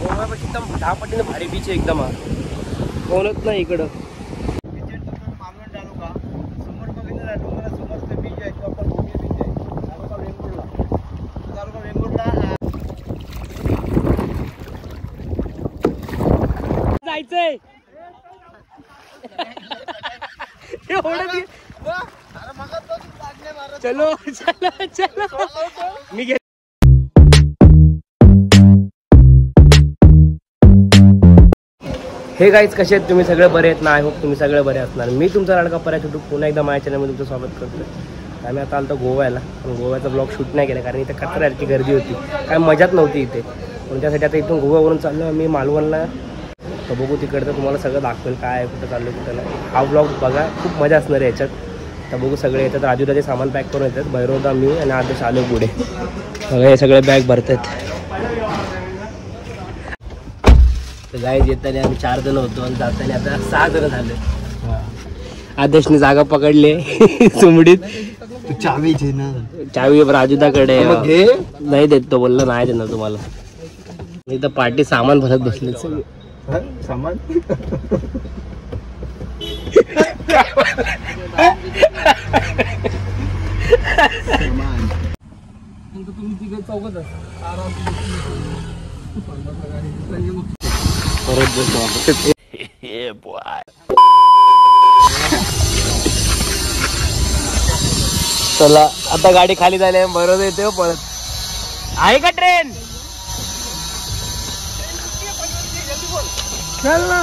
गोव्यापाशी एकदम 10 पटीने भारी बीच आहे एकदम. कोणच नाही इकडं. मालवण तालुका समोर बघितलं तुम्हाला समोर बीच आहे तो आपण बीच आहे तालुका वेंगुर्ला जायचंय. चलो चलो चलो मी घे. हे गाईज कसे आहेत तुम्ही सगळे बरे आहेत ना. आय होप तुम्ही सगळे बरे असणार. मी तुमचा लाडका पराग छोटू पुन्हा एकदा माझ्या चॅनलमध्ये तुमचं स्वागत करतोय. आम्ही आता आलो गोव्याला पण गोव्याचा ब्लॉग शूट नाही केला कारण इथे कचऱ्याची गर्दी होती. काय मजाच नव्हती इथे. पण त्यासाठी आता इथून गोव्यावरून चाललो आम्ही मालवणला. तर बघू तिकडचं तुम्हाला सगळं दाखवेल काय कुठं चाललं कुठं नाही. हा ब्लॉग बघा खूप मजा असणार आहे याच्यात. तर बघू सगळे येतात. राजूदाचे सामान पॅक करून येतात. भैरवदा मी आणि आदेश आलो पुढे. सगळे हे सगळे बॅग भरतात. तर गाईज येताना आम्ही 4 जण होतो आणि जाताना आता 6 जण झाले. आदेशने जागा पकडली सुमडीत. चावी घे ना. चावी राजूदाकडे नाही देत तो. बोलला नाही देणार तुम्हाला. इथं पार्टी सामान भरत बसले सगळे. सामान तुम्ही तिकडे चौकत परत बसतो. चला आता गाडी खाली झाली बरोबर येते परत. आहे का ट्रेन. चल ना.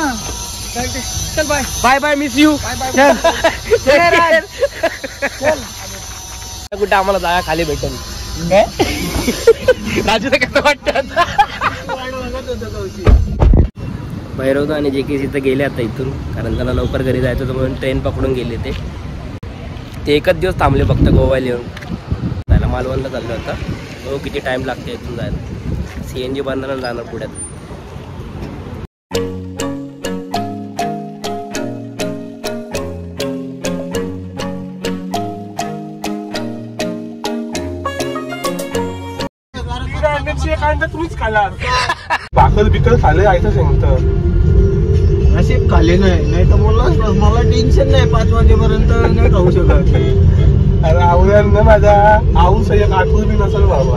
चल bye bye bye miss you. कुठे आम्हाला जागा खाली भेटेल. राजूला कसं वाटतं. भैरवदा आणि जे के तिथं गेले आता इथून कारण त्यांना लवकर घरी जायचं होतं म्हणून ट्रेन पकडून गेले. ते एकच दिवस थांबले फक्त गोव्याला येऊन. त्याला मालवणला चाललं होतं. हो किती टाईम लागते इथून जायला. CNG बंधनाला जाणार पुढ्यात. तुम्हीच खाला भाकर बिकर खाले आयचं सांगतं असे खाले नाही तर बोललाच मला टेन्शन नाही. 5 वाजेपर्यंत नाही खाऊ शकत. अरे आवडणार ना माझा आऊस एक आठवू बी नसेल बाबा.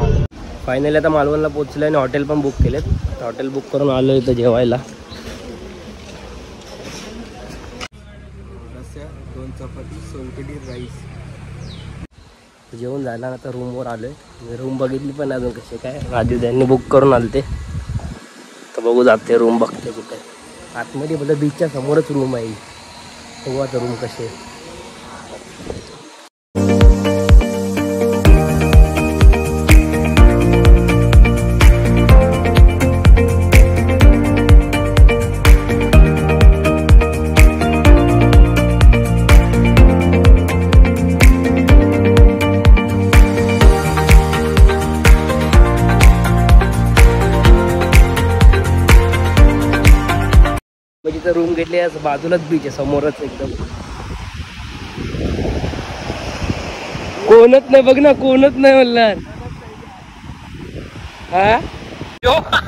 फायनली आता मालवणला पोहोचले आणि हॉटेल पण बुक केलेत. हॉटेल बुक करून आलो इथं जेवायला. 2 चपाती सोलकढी राईस जेवण झालं. आता रूमवर आलोय. रूम बघितली पण अजून कसे काय राजू त्यांनी बुक करून आले ते. तर बघू जाते रूम बघते कुठे. आतमध्ये बोलत बीचच्या समोरच रूम आहे. बघू आता रूम कसे. म्हणजे रूम घेतली बाजूलाच बीच आहे समोरच एकदम. कोणच नाही बघ ना. कोणच नाही म्हणणार. हा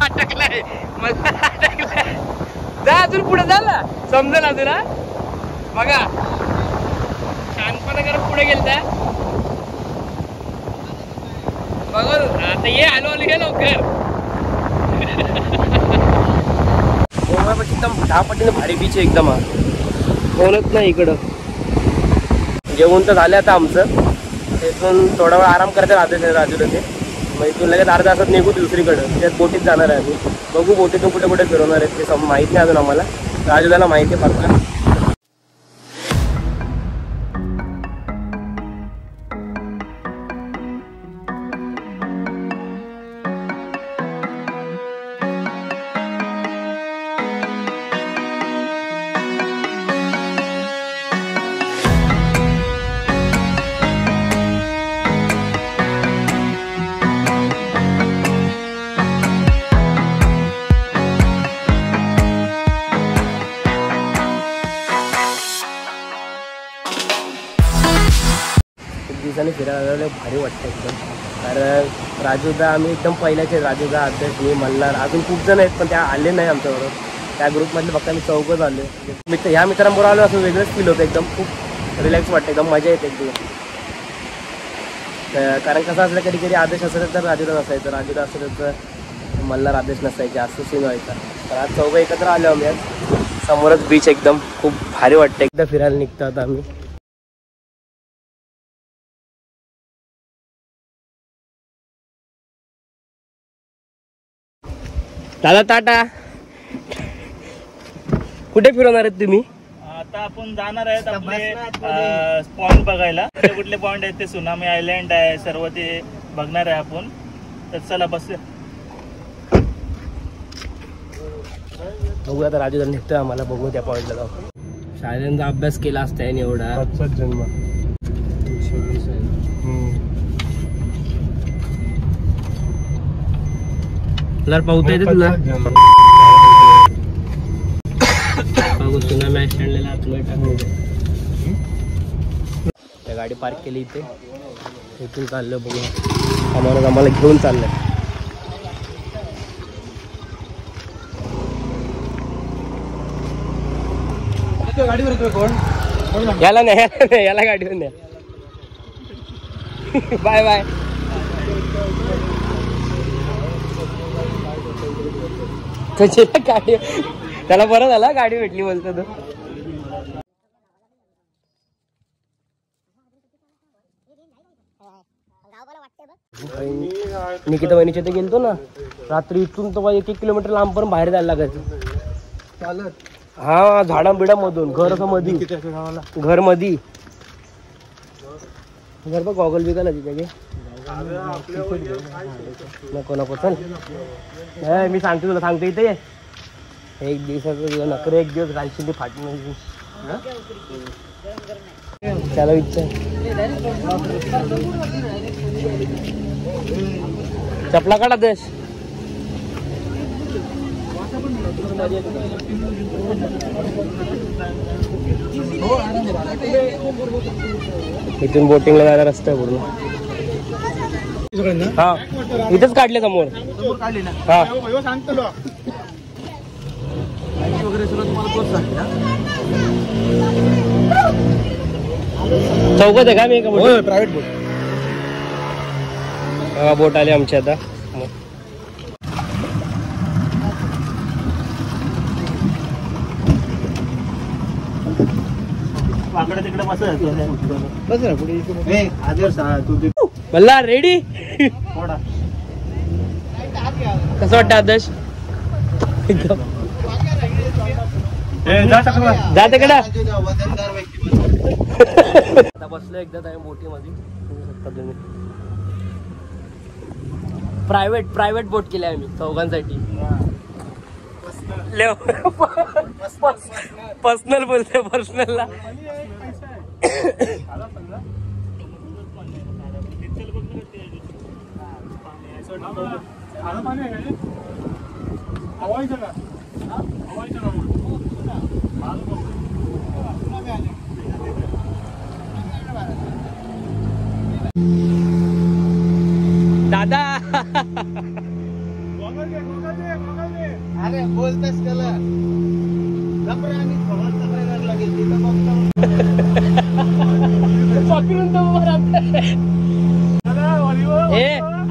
अटकलाय जा अजून पुढे झाला समजेल अजून. बघा शांतपणा करा पुढे गेलता. बघा आता ये आलो आलो घे लवकर. गोव्यापाशी एकदम 10 पटीने भारी बीच आहे एकदम. कोणच नाही इकडं. जेवण तर झालं आता आमचं. इथून थोडा वेळ आराम करता राजूला ते. मग इथून लगेच अर्ध्या तासात निघू दुसरीकडं. त्यात बोटीत जाणार आहे आम्ही. बघू बोटीतून कुठे कुठे फिरवणार आहेत ते माहीत नाही अजून आम्हाला. राजूला माहिती आहे फक्त. दिवसांनी फिरायला आलेलो भारी वाटतं एकदम. कारण राजूदा आम्ही एकदम पहिल्याचे, राजूदा, आदर्श, मी, मल्हार, अजून खूप जण आहेत पण त्या आले नाही आमच्याबरोबर. त्या ग्रुपमधले फक्त आम्ही चौघच आलो. ह्या मित्रांबरोबर आलो असं वेगळंच फील होतं, एकदम खूप रिलॅक्स वाटतं, एकदम मजा येते एकदम. कारण कसं असलं कधी कधी आदेश असेल तर राजूदा नसायचं, राजूदा असेल तर मल्हार, आदेश नसायचे, असं सीन व्हायचा. तर आज चौघं एकत्र आलो आम्ही. आज समोरच बीच एकदम खूप भारी वाटतं. एकदा फिरायला निघतो आता आम्ही. दादा टाटा. कुठे फिरवणार आहेत तुम्ही? आता आपण जाणार आहेत आपले पॉइंट बघायला. कुठले पॉइंट आहेत ते सुनामी आयलँड आहे, सर्व ते बघणार आहे आपण. तर चला बस. बघू आता राजू निघतोय आम्हाला, बघू त्या पॉइंटला जाऊ. शाळेचा अभ्यास केला असता याने एवढा. आजचाच जन्म. पाहता येते तुला बघू सुनामी आयलँडला आतमध्ये टाकून. त्या गाडी पार्क केली इथे, इथून चाललं बघू. आम्हाला घेऊन चाललंय. गाडीवर येतोय कोण? याला नाही, याला गाडीवर नाही. Bye bye. गाडी त्याला बरं झाला गाडी भेटली बोलतो तो. निकिता वहिनीच्या ते गेलतो ना रात्री, इथून तर 1-1 किलोमीटर लांब पण बाहेर जायला लागायचं चालत. हा झाडा बिडा मधून. घर असं मधी, घर मधी. घर बघ गॉगल बिगल तिथे. नको नको चल. मी सांगतो तुला, सांगतो इथे ये. एक दिवसाचं नकर, एक दिवस घालशील ती फाटून. त्याला इच्छा चपला काढा देश. इथून बोटिंगला जायला रस्ता आहे पूर्ण. हा इथंच काढले समोर. हा चौकत आहे का मी? प्रायव्हेट बोट. बोट आली आमची आता. तिकडे मल्ला रेडी. कसं वाटतं आदर्श? जा तिकडे. आता बसलो एकदा बोटीमध्ये. तुम्ही प्रायव्हेट बोट केली आम्ही चौघांसाठी. पर्सनल बोलते, पर्सनलला. दादा अरे बोलतेस कला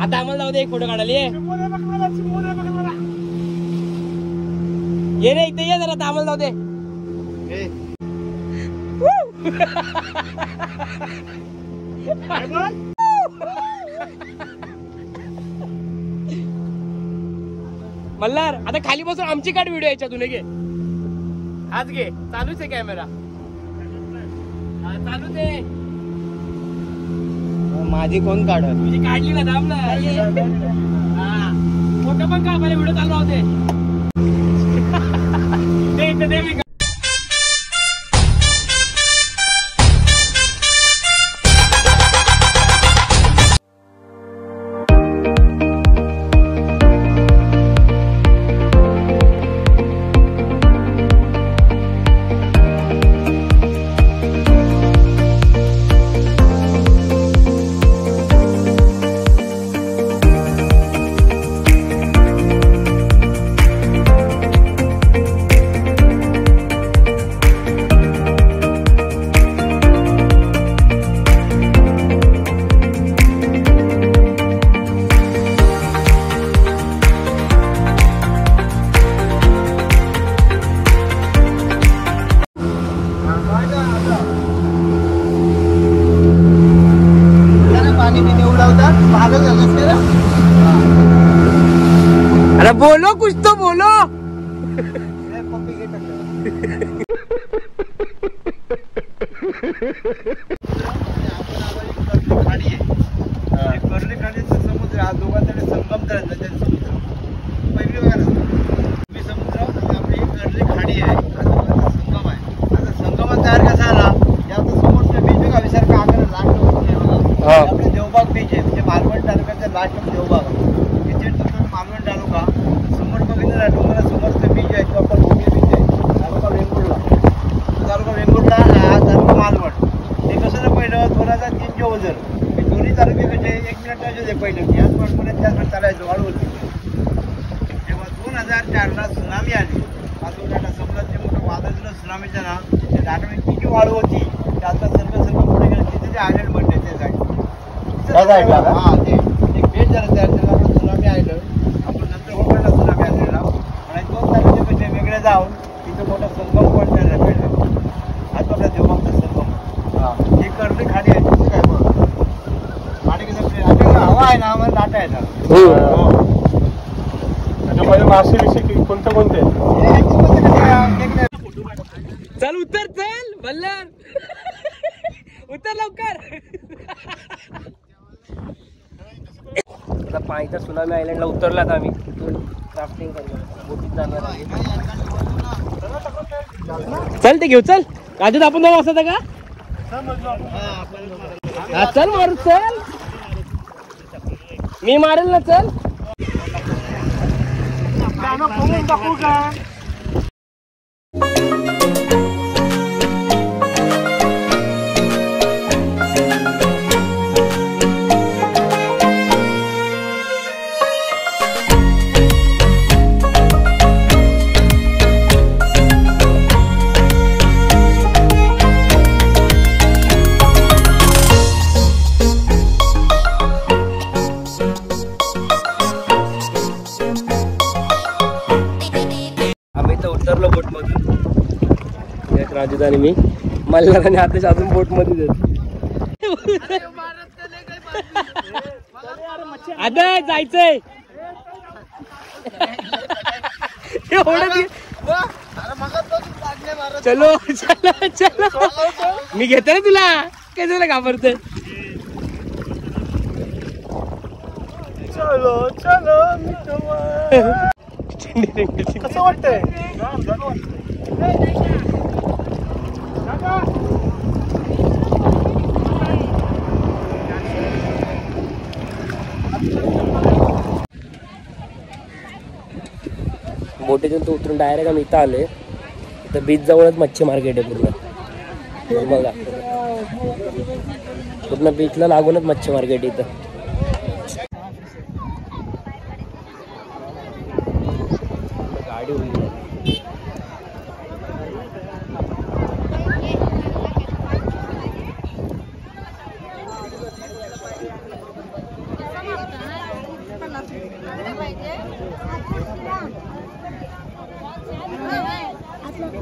आता आम्हाला जाऊ दे, एक फोटो काढायला ये रे. इथे ये जरा, आता आम्हाला जाऊ दे. मल्हार आता खाली बसून आमची काढ व्हिडिओ याच्यातून. घे आज घे, चालूच आहे कॅमेरा, चालूच आहे. माझी कोण काढत? तुझी काढली ना, दाम ना. फोटो पण का व्हिडिओ चालू होते. दे बोलो कर्ली खाडीचा समुद्र हा दोघांकडे संगम तळ समुद्र पहिली बघा ना तुम्ही समुद्र आपली कर्ली खाडी आहे हा दोघांचा संगम आहे. आता संगम तयार कसा आला याचा समोरचा बीच बघा विसर्ग आकडे लास्ट आपले देवबाग बीच आहे म्हणजे मालवण तालुक्याचा लास्ट देवबाग तिथे तुम्ही मालवण तालुका समोर बघितलं ना तुम्हाला समोरचं बीच आहे तो आपण भूमी बीच आहे तालुका वेंगुर्ला तालुका मालवण हे कसं ना पहिलं 2003 ओझर हे दोन्ही तालुके कसे 1 मिनिटाचे होते पहिले याच पडपर्यंत त्याच चालायचं वाढ होती. जेव्हा 2004ला सुनामी आली आता समुद्राचे मोठं वादळ दिलं सुनामीचं नाव त्या दाटवेची जी वाळू होती त्याचा सर्व पुढे गेलं तिथे ते आयलंड म्हणते त्या साईड हा ते एक बेट झालं तयार त्याला आपण सुनामी आलं आपण नंतर होटलला सुनामी आलेला आणि 2 तालुके कसे वेगळे जाऊन तिथं मोठा संगम पण झाला पहिले आज आपला देवबागचा संगम ही कर्ली खाडी आहे काय बघ खाडी कसं हवा आहे ना आम्हाला लाटा आहे ना त्याच्यामध्ये मासे विषय कोणते चल उतर चल बल्लर उतर लवकर आता पाणीचा सुनामी आयलंडला उतरलात आम्ही तिथून क्राफ्टिंग करणार बोटीत जाणार आहे. चल ते घेऊ चल राजू आपण 2 वाजता का हा चल मारू चल मी मारेल ना चल दाखवू का उतरलो बोट मधून राजू आणि मी मल्हार आणि आदेश अजून बोट मध्ये आदेश जायचंय चलो चलो चलो मी घेते ना तुला काय झालं घाबरतोय चलो चलो कसं वाटतंय बोटीतून तो उतरून डायरेक्ट आम्ही इथं आले तर बीच जवळच मच्छी मार्केट आहे पूर्ण पूर्ण बीचला लागूनच मच्छी मार्केट इथं गाडी होईल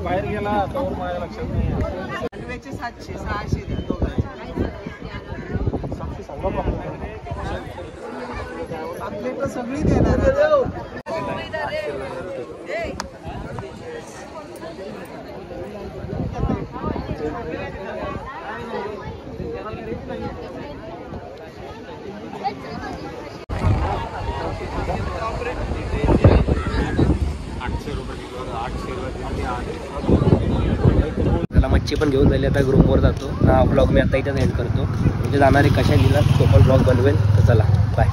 बाहेर गेला तर माझ्या लक्षात नाही 700 600 द्या दोघांचे 700 सांगा आपले तर सगळी देणार त्याला मच्छी पण घेऊन झाली आता रूमवर जातो हा ब्लॉग मी आता इथेच एंड करतो म्हणजे जाणारे कशा लिहिला तो पण ब्लॉग बनवेल तर चला बाय.